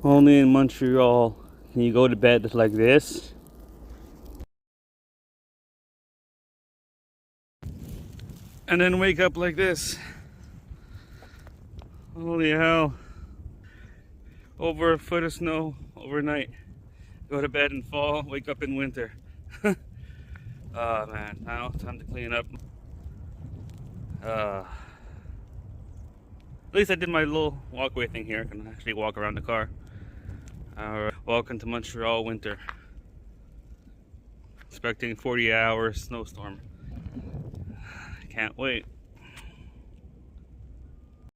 Only in Montreal can you go to bed like this. And then wake up like this. Holy hell. Over a foot of snow overnight. Go to bed in fall, wake up in winter. Oh man, now time to clean up. At least I did my little walkway thing here. I can actually walk around the car. Welcome to Montreal winter. Expecting 40-hour snowstorm. Can't wait.